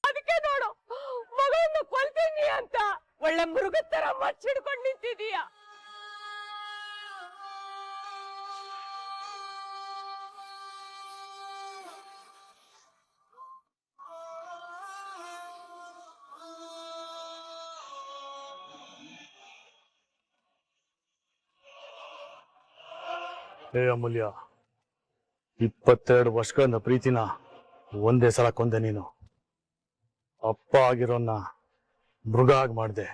ಅದಕ್ಕೆ ನೋಡು ಮಗಳನ್ನು ಕೊಲ್ತೀನಿ ಅಂತ ಒಳ್ಳೆ ಮೃಗದ ತರ ಮಚ್ಚಿಡ್ಕೊಂಡು ನಿಂತಿದೀಯ. ಹೇ ಅಮೂಲ್ಯ, 22 ವರ್ಷಗಳಿಂದ ಪ್ರೀತಿನ ಒಂದೇ ಸಲ ಕೊಂದೆ ನೀನು. ಅಪ್ಪ ಆಗಿರೋನ್ನ ಮೃಗ ಆಗಿ ಮಾಡಿದೆ.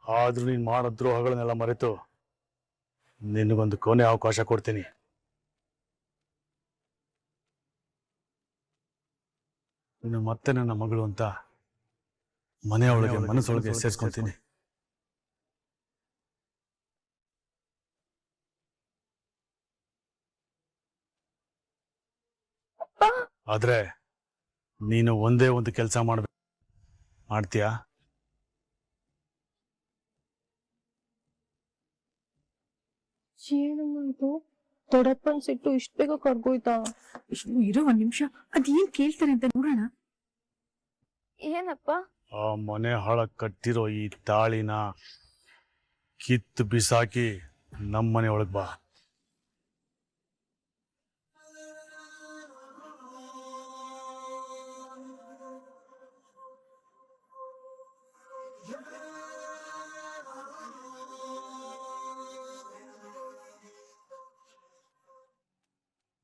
ಆದ್ರೂ ನೀನು ಮಾಡೋ ದ್ರೋಹಗಳನ್ನೆಲ್ಲ ಮರೆತು ನಿನಗೊಂದು ಕೊನೆ ಅವಕಾಶ ಕೊಡ್ತೀನಿ. ನೀನು ಮತ್ತೆ ನನ್ನ ಮಗಳು ಅಂತ ಮನೆಯೊಳಗೆ ಮನಸ್ಸೊಳಗೆ ಸೇರಿಸ್ಕೊಂತೀನಿ. ಆದ್ರೆ ನೀನು ಒಂದೇ ಒಂದು ಕೆಲಸ ಮಾಡ್ತೀಯಾ? ಏನಂತು ದೊಡ್ಡಪ್ಪನ್ ಸಿಟ್ಟು ಇಷ್ಟ ಬೇಗ ಕರ್ಗೋಯ್ತಾ? ಇರೋ ಒಂದ್ ನಿಮಿಷ, ಅದೇನ್ ಕೇಳ್ತಾರೆ ಅಂತ ನೋಡೋಣ. ಏನಪ್ಪ? ಆ ಮನೆ ಹಾಳಕ್ ಕಟ್ಟಿರೋ ಈ ತಾಳಿನ ಕಿತ್ತು ಬಿಸಾಕಿ ನಮ್ಮನೆ ಒಳಗ್ ಬಾ.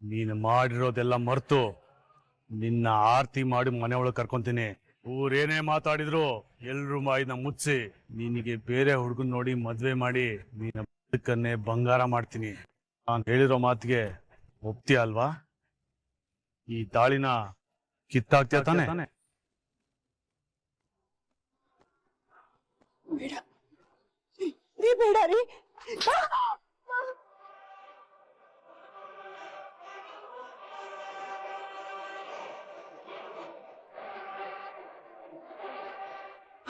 ನೀನು ಮಾಡಿರೋದೆಲ್ಲ ಮರ್ತು ನಿನ್ನ ಆರ್ತಿ ಮಾಡಿ ಮನೆ ಒಳಗೆ ಕರ್ಕೊಂತೀನಿ. ಊರೇನೇ ಮಾತಾಡಿದ್ರು ಎಲ್ರು ಮಾಯಿನ ಮುಚ್ಚಿ ನಿನಗೆ ಬೇರೆ ಹುಡುಗನ್ ನೋಡಿ ಮದ್ವೆ ಮಾಡಿ ನಿನ್ನ ಬದುಕನ್ನೇ ಬಂಗಾರ ಮಾಡ್ತೀನಿ. ನಾನು ಹೇಳಿರೋ ಮಾತಿಗೆ ಒಪ್ತೀಯ ಅಲ್ವಾ? ಈ ತಾಳಿನ ಕಿತ್ತಾಕ್ತೀಯ ತಾನೆ? ಬೇಡ ನೀ ಬೇಡ ರೀ.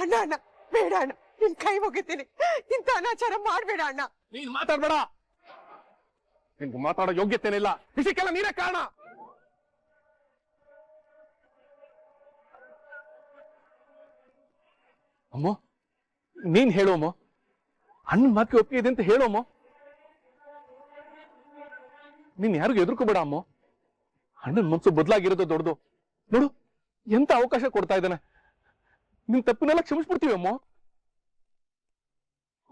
ಅಣ್ಣ ಅಣ್ಣ ಬೇಡ ಅಣ್ಣ, ನಿನ್ ಕೈ ಮುಗಿತೀನಿ. ಇಂಥ ಅನಾಚಾರ ಮಾಡ್ಬೇಡ ಅಣ್ಣ. ನೀನ್ ಮಾತಾಡ್ಬೇಡ. ನಿನ್ಗೆ ಮಾತಾಡೋ ಯೋಗ್ಯತೆನೇ ಇಲ್ಲ. ಇದಕ್ಕೆಲ್ಲ ನೀನೇ ಕಾರಣ. ಅಮ್ಮ, ನೀನ್ ಹೇಳೋಮ್ಮ. ಅಣ್ಣನ ಮಾತಿಗೆ ಒಪ್ಪಿಗೆ ಇದೆ ಅಂತ ಹೇಳೋಮ್ಮ. ನೀನ್ ಯಾರಿಗೂ ಎದುರ್ಕೋಬೇಡ ಅಮ್ಮ. ಅಣ್ಣನ ಮನ್ಸು ಬದಲಾಗಿರೋದು ದೊಡ್ಡದು. ನೋಡು ಎಂತ ಅವಕಾಶ ಕೊಡ್ತಾ ಇದ್ದಾನೆ. ನಿನ್ ತಪ್ಪನ್ನೆಲ್ಲ ಕ್ಷಮಿಸ್ಬಿಡ್ತೀವಿ ಅಮ್ಮ.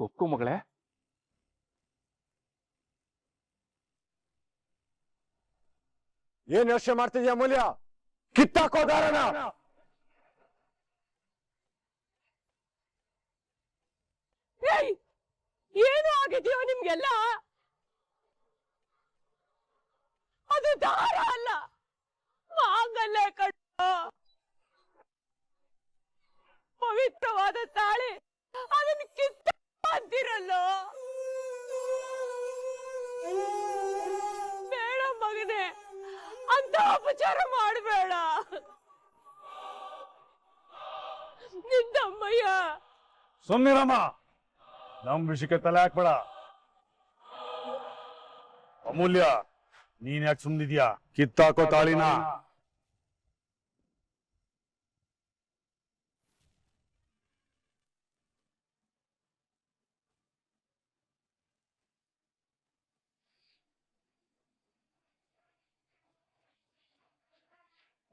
ಒಪ್ಕೋ ಮಗಳೇ. ಏನ್ ಯೋಚನೆ ಮಾಡ್ತಿದ್ಯಾ ಅಮೂಲ್ಯ? ಕಿತ್ತಾಕೋದಾರನ ಏನು ಆಗಿದೆಯೋ ನಿಮ್ಗೆಲ್ಲ? ಅದು ದಾರ ಅಲ್ಲ, ಮಾಂಗಲ್ಯ ಕಣ್ಣು. ಪವಿತ್ರವಾದ ತಾಳಿ ಅದನ್ನ ಕಿತ್ತ ಅಂತಿರಲ್ಲೋ. ಬೇಡ ಮಗನೇ, ಅಂತ ಅಪಚಾರ ಮಾಡಬೇಡ. ನಿಂದಮ್ಮಯ್ಯ. ಸುಮ್ನಿರಮ್ಮ, ನಮ್ ವಿಷಯಕ್ಕೆ ತಲೆ ಹಾಕ್ಬೇಡ. ಅಮೂಲ್ಯ, ನೀನ್ ಯಾಕೆ ಸುಮ್ನಿದ್ಯಾ? ಕಿತ್ತಾಕೋ ತಾಳಿನ.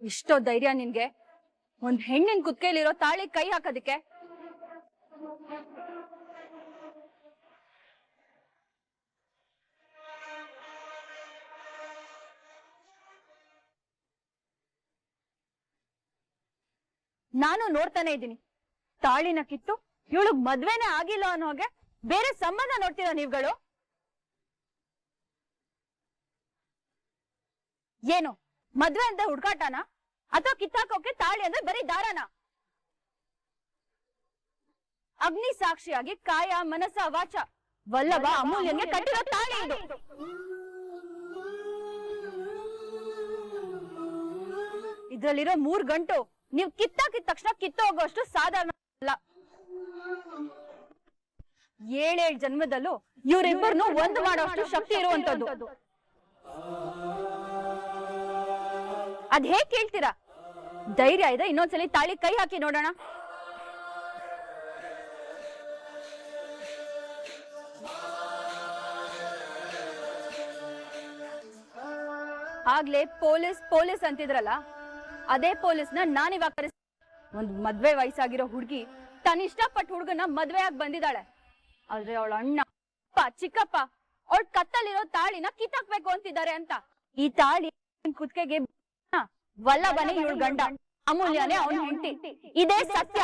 ಇಷ್ಟೋ ಧೈರ್ಯ ನಿನ್ಗೆ ಒಂದ್ ಹೆಣ್ಣಿನ ಕುತ್ತಿಗೆಲಿರೋ ತಾಳಿ ಕೈ ಹಾಕೋದಕ್ಕೆ? ನಾನು ನೋಡ್ತಾನೆ ಇದ್ದೀನಿ. ತಾಳಿನ ಕಿತ್ತು ಇವಳಿಗೆ ಮದ್ವೆನೇ ಆಗಿಲ್ಲ ಅನ್ನೋ ಹಾಗೆ ಬೇರೆ ಸಂಬಂಧ ನೋಡ್ತೀರಾ ನೀವುಗಳು? ಏನು ಮದ್ವೆ ಅಂತ ಹುಡ್ಕಾಟನ ಅಥವಾ ಕಿತ್ತಾಕೋಕೆ ತಾಳಿ ಅಂದ್ರೆ ಬರೀ ದಾರನ? ಅಗ್ನಿ ಸಾಕ್ಷಿಯಾಗಿ ಕಾಯ ಮನಸ್ಸ ವಾಚ ವಲ್ಲಭ ಅಮೂಲ್ಯಂಗೆ ಕಟ್ಟಿರೋ ತಾಳಿ ಇದು. ಇದ್ರಲ್ಲಿರೋ 3 ಗಂಟು ನೀವು ಕಿತ್ತಾಕಿದ ತಕ್ಷಣ ಕಿತ್ತೋಗೋಷ್ಟು ಸಾಧಾರಣ ಅಲ್ಲ. 7 ಜನ್ಮದಲ್ಲೂ ಇವರಿಬ್ಬರನ್ನು ಒಂದು ಮಾಡೋಷ್ಟು ಶಕ್ತಿ ಇರುವಂತದ್ದು. ಅದ್ ಹೇಗ್ ಕೇಳ್ತೀರಾ? ಧೈರ್ಯ ಇದೆ ಇನ್ನೊಂದ್ಸಲಿ ತಾಳಿ ಕೈ ಹಾಕಿ ನೋಡೋಣ. ಆಗ್ಲೇ ಪೊಲೀಸ್ ಪೊಲೀಸ್ ಅಂತಿದ್ರಲ್ಲ, ಅದೇ ಪೊಲೀಸ್ನ ನಾನಿವಾಗ ಒಂದ್ ಮದ್ವೆ ವಯಸ್ಸಾಗಿರೋ ಹುಡುಗಿ ತನ್ನ ಇಷ್ಟಪಟ್ಟ ಹುಡುಗನ ಮದ್ವೆ ಆಗಿ ಬಂದಿದ್ದಾಳೆ. ಆದ್ರೆ ಅವಳ ಅಣ್ಣ ಅಪ್ಪ ಚಿಕ್ಕಪ್ಪ ಅವಳ ಕತ್ತಲ್ಲಿರೋ ತಾಳಿನ ಕಿತ್ತಾಕ್ಬೇಕು ಅಂತಿದ್ದಾರೆ ಅಂತ. ಈ ತಾಳಿ ಕುತ್ತಿಗೆಗೆ ವಲ್ಲಭನೇ ಇವಳ ಗಂಡ, ಅಮೂಲ್ಯನೇ ಅವನ ಹೆಂಡತಿ. ಇದೇ ಸತ್ಯ.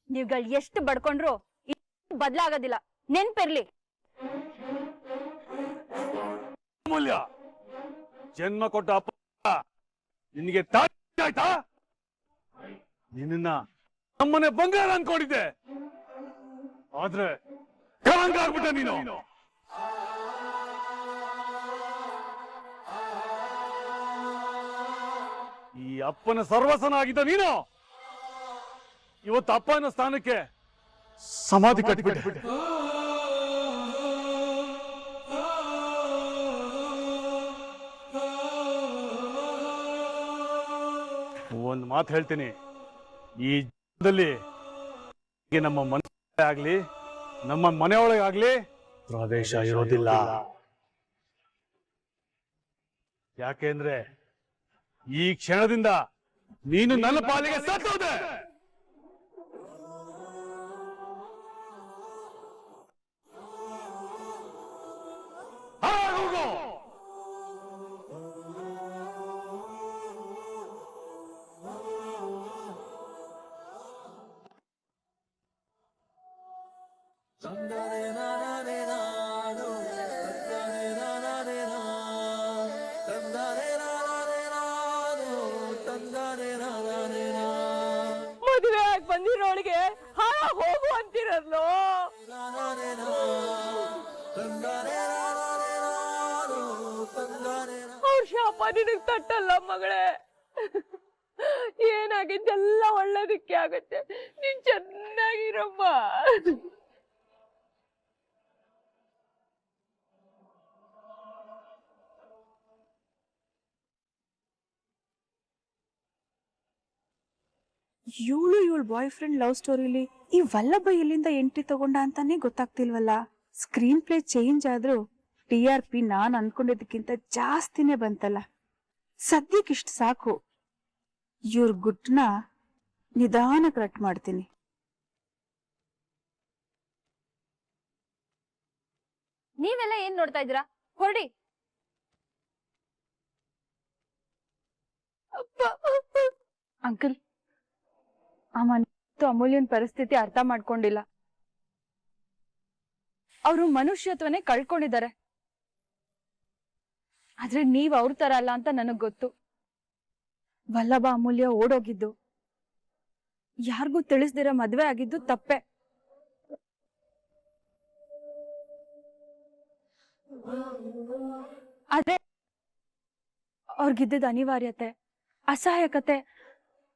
ನೀವುಗಳು ಎಷ್ಟು ಬಡ್ಕೊಂಡ್ರು ಬದಲಾಗೋದಿಲ್ಲ, ನೆನ್ಪಿರ್ಲಿ. ಅಮೂಲ್ಯ, ಜನ್ಮ ಕೊಟ್ಟ ಅಪ್ಪ ನಿನಗೆ ತಾಳಿ ಆಯ್ತಾ? ನಿನ್ನ ನಮ್ಮನೆ ಬಂಗಾರ ಅನ್ಕೊಂಡಿದ್ದೆ, ಆದ್ರೆ ಕಳಂಕ ಆಗ್ಬಿಟ್ಟ ನೀನು. ಈ ಅಪ್ಪನ ಸರ್ವಸನಾಗಿದ್ದ ನೀನು ಇವತ್ತು ಅಪ್ಪನ ಸ್ಥಾನಕ್ಕೆ ಸಮಾಧಿ ಕಟ್ಟಿಬಿಟ್ಟೆ. ಒಂದು ಮಾತು ಹೇಳ್ತೀನಿ, ಈ ಜೀವನದಲ್ಲಿ ನಮ್ಮ ಮನೆ ಆಗ್ಲಿ ನಮ್ಮ ಮನೆಯೊಳಗಾಗ್ಲಿ ಪ್ರವೇಶ ಇರೋದಿಲ್ಲ. ಯಾಕೆಂದ್ರೆ ಈ ಕ್ಷಣದಿಂದ ನೀನು ನನ್ನ ಪಾಲಿಗೆ ಸತ್ತೋದೆ. ಮದುವೆ ಆಗಿ ಬಂದಿರೋಳಿಗೆ ಹೋಗು ಅಂತಿರಲ್ಲೋ. ಅವ್ರ ಶಾಪ ನಿನಗ್ ತಟ್ಟಲ್ಲ ಮಗಳೇ. ಏನಾಗಿದ್ದೆಲ್ಲ ಒಳ್ಳೇದಕ್ಕೆ ಆಗತ್ತೆ. ನೀನ್ ಚೆನ್ನಾಗಿರಮ್ಮ. ಇವಳ ಬಾಯ್ ಫ್ರೆಂಡ್ ಲವ್ ಸ್ಟೋರಿಲಿ ಈ ವಲ್ಲಭ ಎಲ್ಲಿಂದ ಎಂಟ್ರಿ ತಗೊಂಡ ಅಂತಾನೆ ಗೊತ್ತಾಗ್ತಿಲ್ವಲ್ಲ. ಸ್ಕ್ರೀನ್ ಪ್ಲೇ ಚೇಂಜ್ ಆದ್ರೂ TRP ನಾನ್ ಅನ್ಕೊಂಡಿದ್ದಕ್ಕಿಂತ ಜಾಸ್ತಿನೇ ಬಂತಲ್ಲ. ಸದ್ಯಕ್ಕಿಷ್ಟು ಸಾಕು. ಇವ್ರ ಗುಟ್ನ ನಿಧಾನಕ್ಕೆ ರಟ್ ಮಾಡ್ತೀನಿ. ನೀವೆಲ್ಲ ಏನ್ ನೋಡ್ತಾ ಇದ್ದೀರಾ? ಹೊರಡಿ. ಅಂಕಲ್, ಅಮೂಲ್ಯನ್ ಪರಿಸ್ಥಿತಿ ಅರ್ಥ ಮಾಡ್ಕೊಂಡಿಲ್ಲ. ಅವರು ಮನುಷ್ಯತ್ವನೇ ಕಳ್ಕೊಂಡಿದ್ದಾರೆ. ಆದ್ರೆ ನೀವ್ ಅವ್ರ ತರ ಅಲ್ಲ ಅಂತ ನನಗ್ ಗೊತ್ತು. ವಲ್ಲಭ ಅಮೂಲ್ಯ ಓಡೋಗಿದ್ದು, ಯಾರಿಗೂ ತಿಳಿಸ್ದಿರ ಮದ್ವೆ ಆಗಿದ್ದು ತಪ್ಪೆ. ಆದ್ರೆ ಅವ್ರಿಗಿದ್ದ ಅನಿವಾರ್ಯತೆ, ಅಸಹಾಯಕತೆ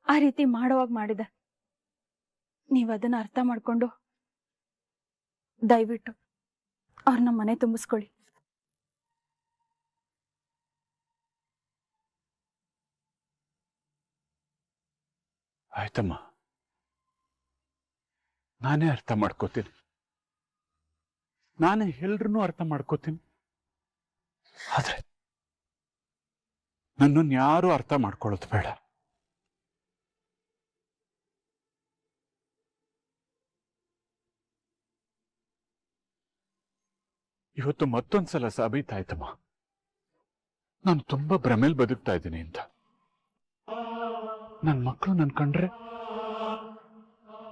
ಆ ರೀತಿ ಮಾಡೋವಾಗ ಮಾಡಿದೆ. ನೀವ್ ಅದನ್ನ ಅರ್ಥ ಮಾಡ್ಕೊಂಡು ದಯವಿಟ್ಟು ಅವ್ರನ್ನ ಮನೆ ತುಂಬಿಸ್ಕೊಳ್ಳಿ. ಆಯ್ತಮ್ಮ, ನಾನೇ ಅರ್ಥ ಮಾಡ್ಕೋತೀನಿ. ನಾನೇ ಎಲ್ರನ್ನೂ ಅರ್ಥ ಮಾಡ್ಕೋತೀನಿ. ಆದ್ರೆ ನನ್ನನ್ನು ಯಾರು ಅರ್ಥ ಮಾಡ್ಕೊಳ್ಳೋದು ಬೇಡ. ಇವತ್ತು ಮತ್ತೊಂದ್ಸಲ ಸಾಬೀತಾಯ್ತಮ್ಮ, ನಾನು ತುಂಬಾ ಭ್ರಮೇಲ್ ಬದುಕ್ತಾ ಇದ್ದೀನಿ ಅಂತ. ನನ್ ಮಕ್ಕಳು ನನ್ ಕಂಡ್ರೆ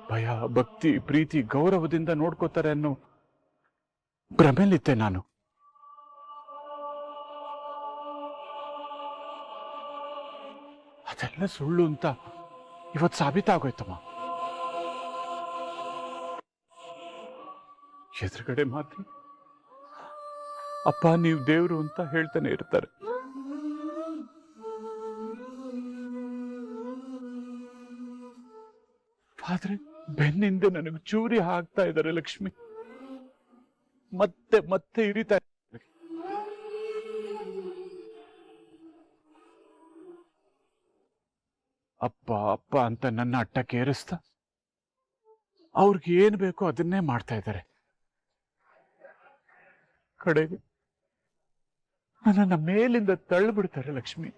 ಭಯ, ಭಕ್ತಿ, ಪ್ರೀತಿ, ಗೌರವದಿಂದ ನೋಡ್ಕೋತಾರೆ ಅನ್ನೋ ಭ್ರಮೇಲಿದ್ದೆ ನಾನು. ಅದೆಲ್ಲ ಸುಳ್ಳು ಅಂತ ಇವತ್ತು ಸಾಬೀತಾಗೋಯ್ತಮ್ಮ. ಎದುರುಗಡೆ ಮಾತ್ರ ಅಪ್ಪ ನೀವು ದೇವ್ರು ಅಂತ ಹೇಳ್ತಾನೆ ಇರ್ತಾರೆ. ಆದ್ರೆ ಬೆನ್ನಿಂದ ನನಗೆ ಚೂರಿ ಹಾಕ್ತಾ ಇದ್ದಾರೆ ಲಕ್ಷ್ಮಿ. ಮತ್ತೆ ಮತ್ತೆ ಇರಿತಾ ಇದ್ದಾರೆ. ಅಪ್ಪ ಅಪ್ಪ ಅಂತ ನನ್ನ ಅಟ್ಟಕ್ಕೆ ಏರಿಸ್ತಾ ಅವ್ರಿಗೆ ಏನ್ ಬೇಕೋ ಅದನ್ನೇ ಮಾಡ್ತಾ ಇದ್ದಾರೆ. ಕಡೆಗೆ ನನ್ನನ್ನ ಮೇಲಿಂದ ತಳ್ಳಿಬಿಡ್ತಾರೆ ಲಕ್ಷ್ಮಿ.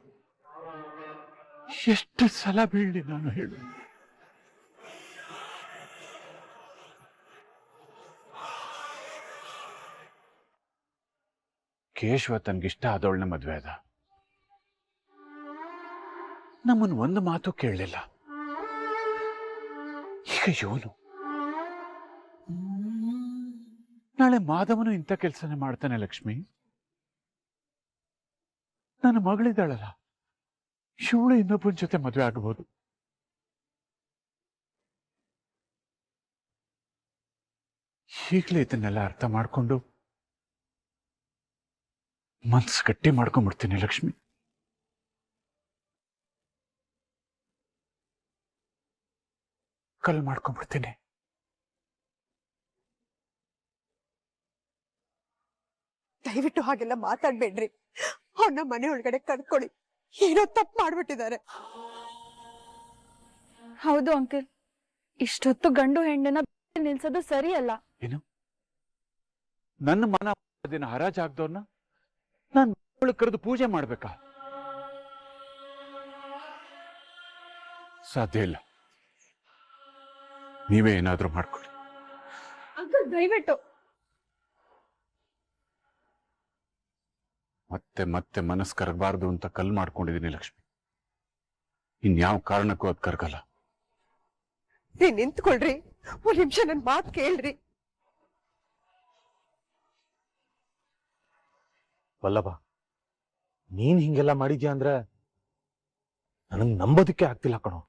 ಎಷ್ಟು ಸಲ ಬೀಳಿ ನಾನು ಹೇಳು. ಕೇಶವ ತನ್ಗಿಷ್ಟ ಆದವಳನ್ನ ಮದ್ವೆ ಆದ. ನಮ್ಮನ್ನು ಒಂದು ಮಾತು ಕೇಳಲಿಲ್ಲ. ಈಗ ಇವನು ನಾಳೆ ಮಾಧವನು ಇಂಥ ಕೆಲಸನೇ ಮಾಡ್ತಾನೆ ಲಕ್ಷ್ಮಿ. ನನ್ನ ಮಗಳಿದ್ದಾಳಲ್ಲ, ಇವಳು ಇನ್ನೊಬ್ಬನ ಜೊತೆ ಮದುವೆ ಆಗಬಹುದು. ಈಗಲೇ ಇದನ್ನೆಲ್ಲ ಅರ್ಥ ಮಾಡ್ಕೊಂಡು ಮನ್ಸು ಗಟ್ಟಿ ಮಾಡ್ಕೊಂಡ್ಬಿಡ್ತೀನಿ ಲಕ್ಷ್ಮಿ. ಕಲ್ ಮಾಡ್ಕೊಂಡ್ಬಿಡ್ತೀನಿ. ದಯವಿಟ್ಟು ಹಾಗೆಲ್ಲ ಮಾತಾಡ್ಬೇಡ್ರಿ. ಅವನ್ನ ಮನೆ ಒಳಗಡೆ ಕರ್ಕೊಳ್ಳಿ. ಏನೋ ತಪ್ಪು ಮಾಡ್ಬಿಟ್ಟಿದ್ದಾರೆ. ಹೌದು ಅಂಕಲ್, ಇಷ್ಟೊತ್ತು ಗಂಡು ಹೆಣ್ಣನ್ನ ನಿಲ್ಸೋದು ಸರಿ ಅಲ್ಲ. ಏನು? ನನ್ನ ಮನ ದಿನ ಹರಾಜಾಗ್ದವ್ರನ್ನ ನಾನು ಕರೆದು ಪೂಜೆ ಮಾಡ್ಬೇಕಾ? ಸಾಧ್ಯ ಇಲ್ಲ. ನೀವೇ ಏನಾದ್ರೂ ಮಾಡ್ಕೊಳ್ಳಿ. ಅಂಕಲ್ ದಯವಿಟ್ಟು. ಮತ್ತೆ ಮತ್ತೆ ಮನಸ್ಸು ಕರಗಬಾರ್ದು ಅಂತ ಕಲ್ ಮಾಡ್ಕೊಂಡಿದ್ದೀನಿ ಲಕ್ಷ್ಮಿ. ಇನ್ಯಾವ ಕಾರಣಕ್ಕೂ ಅದ್ ಕರಗಲ್ಲ. ನೀವ್ ನಿಂತ್ಕೊಳ್ರಿ, ಒಂದ್ ನಿಮಿಷ ನನ್ ಮಾತ್ ಕೇಳ್ರಿ. ವಲ್ಲಭ, ನೀನ್ ಹಿಂಗೆಲ್ಲ ಮಾಡಿದ್ಯಾ ಅಂದ್ರೆ ನನಗ್ ನಂಬೋದಕ್ಕೆ ಆಗ್ತಿಲ್ಲ ಕಣೋ.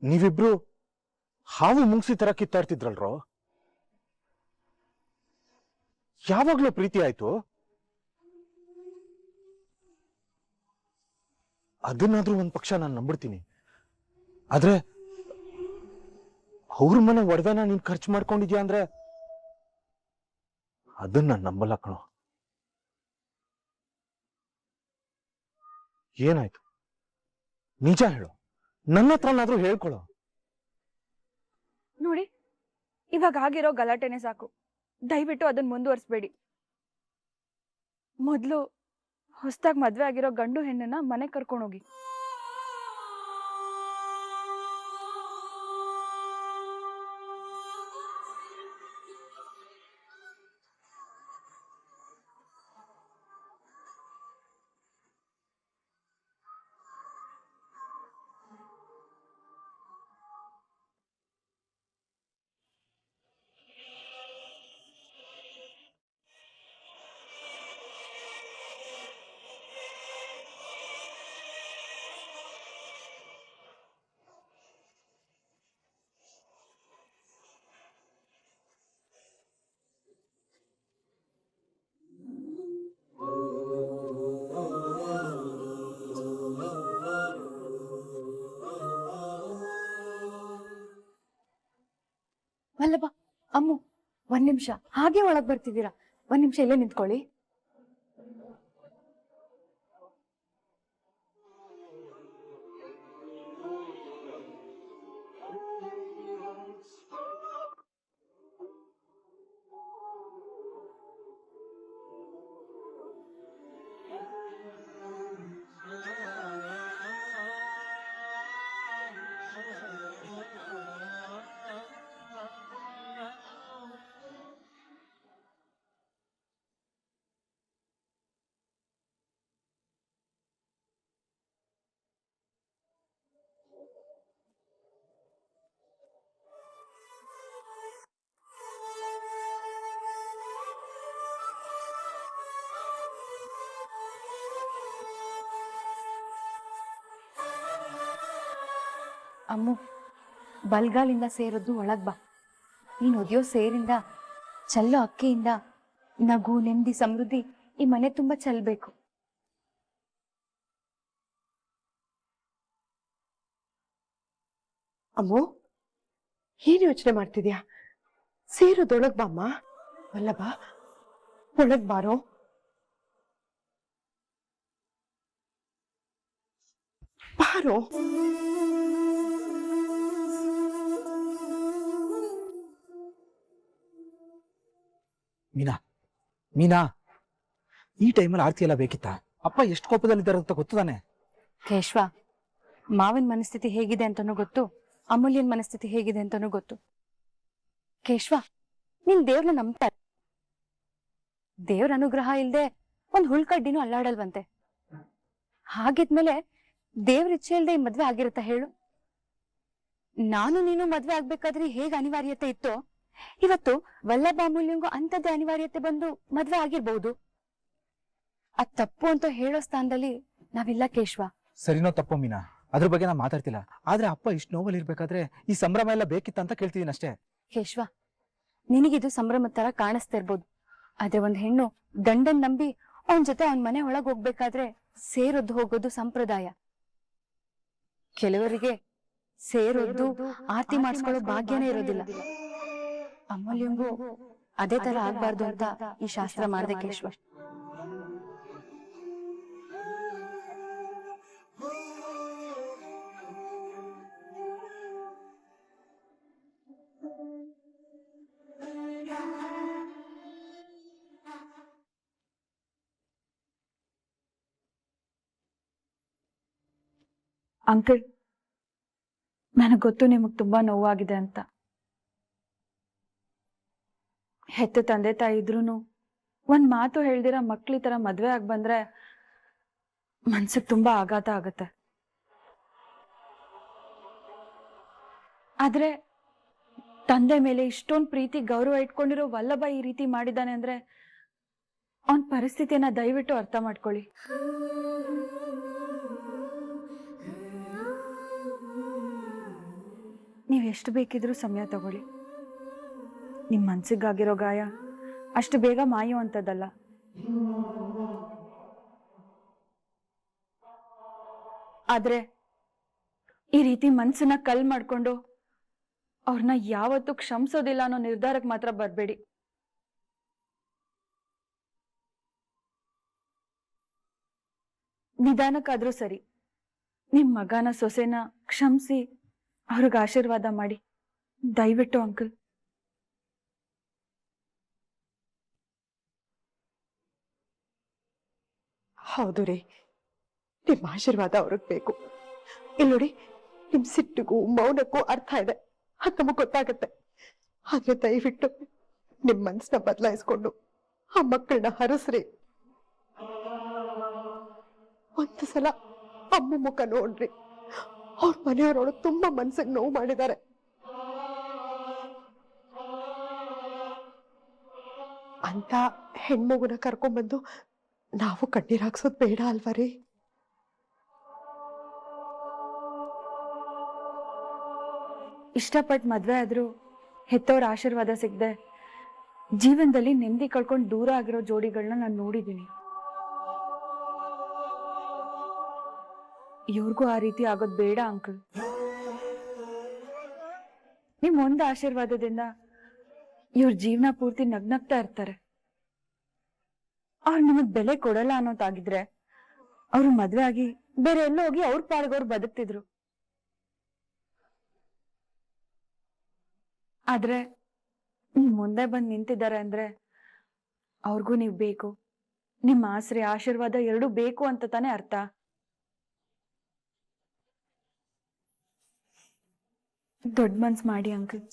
ನೀವಿಬ್ರು ಹಾವು ಮುಂಗ್ಸಿ ತರ ಕಿತ್ತಾಡ್ತಿದ್ರಲ್ರೋ. ಯಾವಾಗ್ಲೂ ಪ್ರೀತಿ ಆಯ್ತು. ಅದನ್ನಾದ್ರೂ ಒಂದ್ ಪಕ್ಷ ನಾನು ನಂಬಿಡ್ತೀನಿ. ಆದ್ರೆ ಅವ್ರ ಮನೆ ಒಡವೆನ ನೀನ್ ಖರ್ಚು ಮಾಡ್ಕೊಂಡಿದ್ಯಾ ಅಂದ್ರೆ ಅದನ್ನ ನಂಬಲ್ಲ ಕಣೋ. ಏನಾಯ್ತು ನಿಜ ಹೇಳು, ನನ್ನ ಹತ್ರನಾದ್ರೂ ಹೇಳ್ಕೊಳೋ. ನೋಡಿ, ಇವಾಗ ಆಗಿರೋ ಗಲಾಟೆನೆ ಸಾಕು. ದಯವಿಟ್ಟು ಅದನ್ನ ಮುಂದುವರಿಸಬೇಡಿ. ಮೊದಲು ಹೊಸದಾಗಿ ಮದ್ವೆ ಆಗಿರೋ ಗಂಡು ಹೆಣ್ಣನ್ನ ಮನೆ ಕರ್ಕೊಂಡೋಗಿ. ವಲ್ಲಭ, ಅಮ್ಮು, ಒಂದ್ ನಿಮಿಷ ಹಾಗೆ ಒಳಗ್ ಬರ್ತಿದ್ದೀರಾ? ಒಂದ್ ನಿಮಿಷ ಇಲ್ಲೇ ನಿಂತ್ಕೊಳ್ಳಿ. ಅಮ್ಮು, ಬಲ್ಗಾಲಿಂದ ಸೇರದ್ದು ಒಳಗ್ ಬಾ. ನೀನು ಒದಿಯೋ ಸೇರಿಂದ, ಚೆಲ್ಲೋ ಅಕ್ಕಿಯಿಂದ ನಗು, ನೆಮ್ಮದಿ, ಸಮೃದ್ಧಿ ಈ ಮನೆ ತುಂಬಾ ಚೆಲ್ಬೇಕು. ಅಮ್ಮು ಏನ್ ಯೋಚನೆ ಮಾಡ್ತಿದ್ಯಾ? ಸೇರೋದೊಳಗ್ ಬಾಮ್ಮ. ವಲ್ಲಭ ಒಳಗ್ ಬಾರೋ. ಬಾರೋ. ಮೀನಾ ಮೀನಾ, ಈ ಟೈಮಲ್ಲಿ ಆರ್ತಿ ಎಲ್ಲ ಬೇಕಿತ್ತಾ? ಅಪ್ಪ ಎಷ್ಟು ಕೋಪದಲ್ಲಿದ್ದಾರೆ ಅಂತ ಗೊತ್ತದಾನೆ? ಕೇಶ್ವ, ಮಾವನ್ ಮನಸ್ಥಿತಿ ಹೇಗಿದೆ ಅಂತಾನೂ ಗೊತ್ತು, ಅಮೂಲ್ಯನ್ ಮನಸ್ಥಿತಿ ಹೇಗಿದೆ ಅಂತಾನೂ ಗೊತ್ತು. ಕೇಶ್ವ, ನೀನ್ ದೇವ್ರನ್ನ ನಂಬ್ತಾರೆ. ದೇವ್ರ ಅನುಗ್ರಹ ಇಲ್ದೆ ಒಂದ್ ಹುಳ್ಕಡ್ಡಿನೂ ಅಲ್ಲಾಡಲ್ವಂತೆ. ಹಾಗಿದ್ಮೇಲೆ ದೇವ್ರ ಇಚ್ಛೆ ಇಲ್ದೆ ಈ ಮದ್ವೆ ಆಗಿರುತ್ತಾ ಹೇಳು? ನಾನು ನೀನು ಮದ್ವೆ ಆಗ್ಬೇಕಾದ್ರೆ ಹೇಗ್ ಅನಿವಾರ್ಯತೆ ಇತ್ತೋ, ಇವತ್ತು ವಲ್ಲಭ ಅಮೂಲ್ಯಂಗೂ ಅಂಥದ್ದೇ ಅನಿವಾರ್ಯತೆ ಬಂದು ಮದ್ವೆ ಆಗಿರ್ಬಹುದು. ಅದ್ ತಪ್ಪು ಅಂತ ಹೇಳೋ ಸ್ಥಾನದಲ್ಲಿ ನಾವಿಲ್ಲ ಕೇಶ್ವ. ಸರಿನೋ ತಪ್ಪೋ ಮೀನಾ, ಅದ್ರ ಬಗ್ಗೆ ನಾ ಮಾತಾಡ್ತಿಲ್ಲ. ಆದ್ರೆ ಅಪ್ಪ ಇಷ್ಟು ನೋವಲ್ಲಿ ಇರ್ಬೇಕಾದ್ರೆ ಈ ಸಂಭ್ರಮ ಎಲ್ಲ ಬೇಕಿತ್ತ ಅಂತ ಕೇಳ್ತಿದೀನಿ ಅಷ್ಟೇ. ಕೇಶ್ವ, ನಿನಗಿದು ಸಂಭ್ರಮದ ತರ ಕಾಣಿಸ್ತಾ ಇರ್ಬೋದು. ಆದ್ರೆ ಒಂದ್ ಹೆಣ್ಣು ಗಂಡನ್ ನಂಬಿ ಅವನ್ ಜೊತೆ ಅವನ್ ಮನೆ ಒಳಗ್ ಹೋಗ್ಬೇಕಾದ್ರೆ ಸೇರೊದ್ದು ಹೋಗೋದು ಸಂಪ್ರದಾಯ. ಕೆಲವರಿಗೆ ಸೇರೊದ್ದು ಆರತಿ ಮಾಡಿಸ್ಕೊಳ್ಳೋ ಭಾಗ್ಯನೇ ಇರೋದಿಲ್ಲ. ಅಮೂಲ್ಯಂಗೂ ಅದೇ ತರ ಆಗ್ಬಾರ್ದು ಅಂತ ಈ ಶಾಸ್ತ್ರ ಮಾಡ್ದೆ ಕೇಶ್ವ. ಅಂಕಲ್, ನನಗ್ ಗೊತ್ತು ನಿಮಗ್ ತುಂಬಾ ನೋವಾಗಿದೆ ಅಂತ. ಹೆತ್ತ ತಂದೆ ತಾಯಿ ಇದ್ರೂನು ಒಂದ್ ಮಾತು ಹೇಳ್ದಿರ ಮಕ್ಳಿ ತರ ಮದ್ವೆ ಆಗ್ ಬಂದ್ರೆ ಮನ್ಸಿಗೆ ತುಂಬಾ ಆಘಾತ ಆಗತ್ತೆ. ಆದ್ರೆ ತಂದೆ ಮೇಲೆ ಇಷ್ಟೊಂದ್ ಪ್ರೀತಿ ಗೌರವ ಇಟ್ಕೊಂಡಿರೋ ವಲ್ಲಭ ಈ ರೀತಿ ಮಾಡಿದಾನೆ ಅಂದ್ರೆ ಅವನ್ ಪರಿಸ್ಥಿತಿಯನ್ನ ದಯವಿಟ್ಟು ಅರ್ಥ ಮಾಡ್ಕೊಳ್ಳಿ. ನೀವ್ ಎಷ್ಟು ಬೇಕಿದ್ರೂ ಸಮಯ ತಗೊಳ್ಳಿ. ನಿಮ್ ಮನ್ಸಿಗಾಗಿರೋ ಗಾಯ ಅಷ್ಟು ಬೇಗ ಮಾಯುವಂಥದ್ದಲ್ಲ. ಆದ್ರೆ ಈ ರೀತಿ ಮನ್ಸನ್ನ ಕಲ್ ಮಾಡ್ಕೊಂಡು ಅವ್ರನ್ನ ಯಾವತ್ತೂ ಕ್ಷಮಿಸೋದಿಲ್ಲ ಅನ್ನೋ ನಿರ್ಧಾರಕ್ಕೆ ಮಾತ್ರ ಬರ್ಬೇಡಿ. ನಿಧಾನಕ್ಕಾದ್ರೂ ಸರಿ ನಿಮ್ ಮಗನ ಸೊಸೆನ ಕ್ಷಮಿಸಿ ಅವ್ರಿಗೆ ಆಶೀರ್ವಾದ ಮಾಡಿ ದಯವಿಟ್ಟು ಅಂಕಲ್. ಹೌದು ರೀ, ನಿಮ್ ಆಶೀರ್ವಾದ ಅವ್ರಿಗೆ ಬೇಕು. ಇಲ್ಲಿ ನೋಡಿ, ನಿಮ್ ಸಿಟ್ಟಿಗೂ ಮೌನಕ್ಕೂ ಅರ್ಥ ಇದೆ, ಅದು ನಮಗ್ ಗೊತ್ತಾಗತ್ತೆ. ಆದ್ರೆ ದಯವಿಟ್ಟು ನಿಮ್ ಮನ್ಸನ್ನ ಬದಲಾಯಿಸ್ಕೊಂಡು ಆ ಮಕ್ಕಳನ್ನ ಹರಸ್ರಿ. ಒಂದು ಸಲ ಅಮ್ಮ ಮುಖ ನೋಡ್ರಿ. ಅವ್ರ ಮನೆಯವರೊಳಗೆ ತುಂಬಾ ಮನ್ಸಿಗೆ ನೋವು ಮಾಡಿದ್ದಾರೆ. ಅಂತ ಹೆಣ್ಮಗುನ ಕರ್ಕೊಂಡ್ಬಂದು ನಾವು ಕಣ್ಣೀರ್ ಹಾಕ್ಸೋದ್ ಬೇಡ ಅಲ್ವಾ ರೀ? ಇಷ್ಟಪಟ್ಟು ಮದ್ವೆ ಆದ್ರೂ ಹೆತ್ತವ್ರ ಆಶೀರ್ವಾದ ಸಿಗದೆ ಜೀವನದಲ್ಲಿ ನೆಮ್ಮದಿ ಕಳ್ಕೊಂಡು ದೂರ ಆಗಿರೋ ಜೋಡಿಗಳನ್ನ ನಾನು ನೋಡಿದ್ದೀನಿ. ಇವ್ರಿಗೂ ಆ ರೀತಿ ಆಗೋದ್ ಬೇಡ ಅಂಕಲ್. ನಿಮ್ ಒಂದು ಆಶೀರ್ವಾದದಿಂದ ಇವ್ರ ಜೀವನ ಪೂರ್ತಿ ನಗ್ನಗ್ತಾ ಇರ್ತಾರೆ. ಅವ್ರು ನಿಮಗ್ ಬೆಲೆ ಕೊಡಲ್ಲ ಅನ್ನೋದಾಗಿದ್ರೆ ಅವ್ರು ಮದ್ವೆ ಆಗಿ ಬೇರೆ ಎಲ್ಲೋ ಹೋಗಿ ಅವ್ರ ಪಾಲ್ಗವ್ರು ಬದುಕ್ತಿದ್ರು. ಆದ್ರೆ ಮುಂದೆ ಬಂದ್ ನಿಂತಿದ್ದಾರೆ ಅಂದ್ರೆ ಅವ್ರಿಗೂ ನೀವ್ ಬೇಕು, ನಿಮ್ಮ ಆಸರೆ ಆಶೀರ್ವಾದ ಎರಡೂ ಬೇಕು ಅಂತ ತಾನೇ ಅರ್ಥ. ದೊಡ್ಡ ಮನ್ಸ್ ಮಾಡಿ ಅಂಕಲ್.